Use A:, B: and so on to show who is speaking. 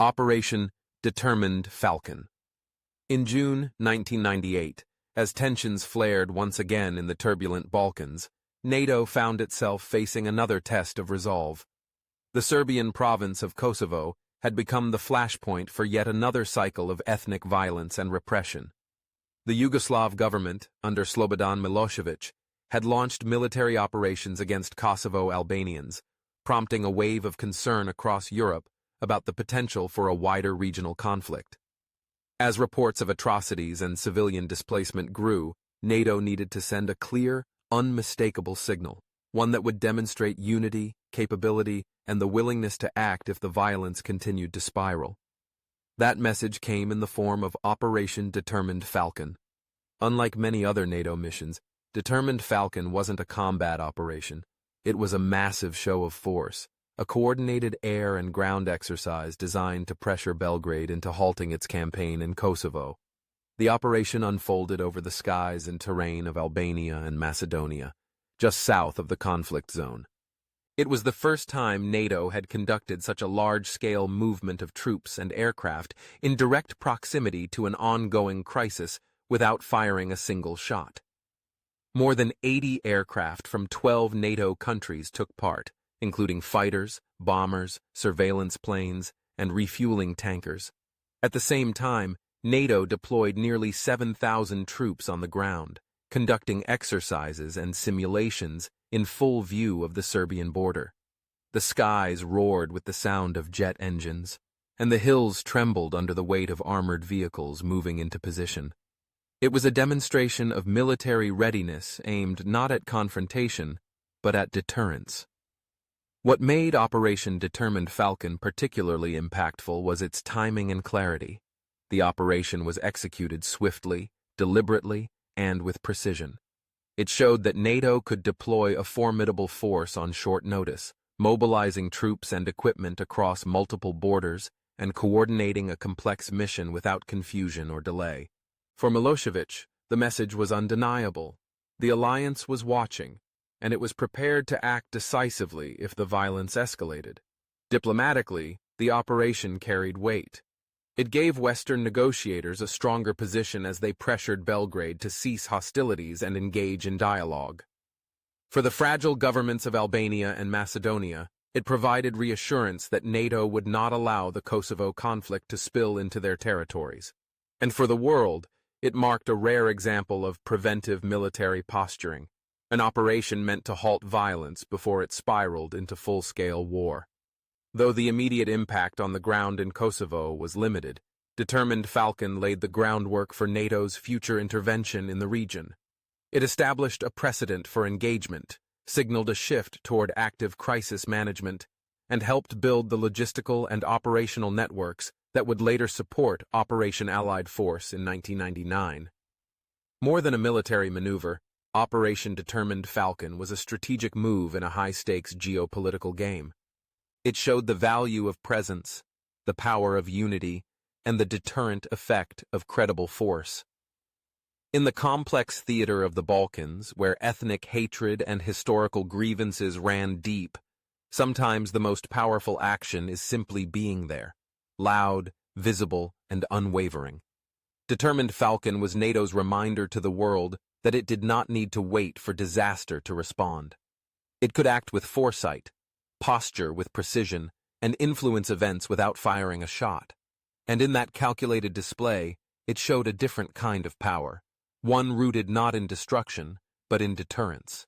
A: Operation Determined Falcon. In June 1998, as tensions flared once again in the turbulent Balkans, NATO found itself facing another test of resolve. The Serbian province of Kosovo had become the flashpoint for yet another cycle of ethnic violence and repression. The Yugoslav government, under Slobodan Milosevic, had launched military operations against Kosovo Albanians, prompting a wave of concern across Europe about the potential for a wider regional conflict. As reports of atrocities and civilian displacement grew, NATO needed to send a clear, unmistakable signal, one that would demonstrate unity, capability, and the willingness to act if the violence continued to spiral. That message came in the form of Operation Determined Falcon. Unlike many other NATO missions, Determined Falcon wasn't a combat operation. It was a massive show of force, a coordinated air and ground exercise designed to pressure Belgrade into halting its campaign in Kosovo. The operation unfolded over the skies and terrain of Albania and Macedonia, just south of the conflict zone. It was the first time NATO had conducted such a large-scale movement of troops and aircraft in direct proximity to an ongoing crisis without firing a single shot. More than 80 aircraft from 12 NATO countries took part, including fighters, bombers, surveillance planes, and refueling tankers. At the same time, NATO deployed nearly 7,000 troops on the ground, conducting exercises and simulations in full view of the Serbian border. The skies roared with the sound of jet engines, and the hills trembled under the weight of armored vehicles moving into position. It was a demonstration of military readiness aimed not at confrontation, but at deterrence. What made Operation Determined Falcon particularly impactful was its timing and clarity. The operation was executed swiftly, deliberately, and with precision. It showed that NATO could deploy a formidable force on short notice, mobilizing troops and equipment across multiple borders and coordinating a complex mission without confusion or delay. For Milosevic, the message was undeniable. The alliance was watching, and it was prepared to act decisively if the violence escalated. Diplomatically, the operation carried weight. It gave Western negotiators a stronger position as they pressured Belgrade to cease hostilities and engage in dialogue. For the fragile governments of Albania and Macedonia, it provided reassurance that NATO would not allow the Kosovo conflict to spill into their territories. And for the world, it marked a rare example of preventive military posturing, an operation meant to halt violence before it spiraled into full-scale war. Though the immediate impact on the ground in Kosovo was limited, Determined Falcon laid the groundwork for NATO's future intervention in the region. It established a precedent for engagement, signaled a shift toward active crisis management, and helped build the logistical and operational networks that would later support Operation Allied Force in 1999. More than a military maneuver, Operation Determined Falcon was a strategic move in a high-stakes geopolitical game. It showed the value of presence, the power of unity, and the deterrent effect of credible force. In the complex theater of the Balkans, where ethnic hatred and historical grievances ran deep, sometimes the most powerful action is simply being there, loud, visible, and unwavering. Determined Falcon was NATO's reminder to the world that it did not need to wait for disaster to respond. It could act with foresight, posture with precision, and influence events without firing a shot. And in that calculated display, it showed a different kind of power, one rooted not in destruction, but in deterrence.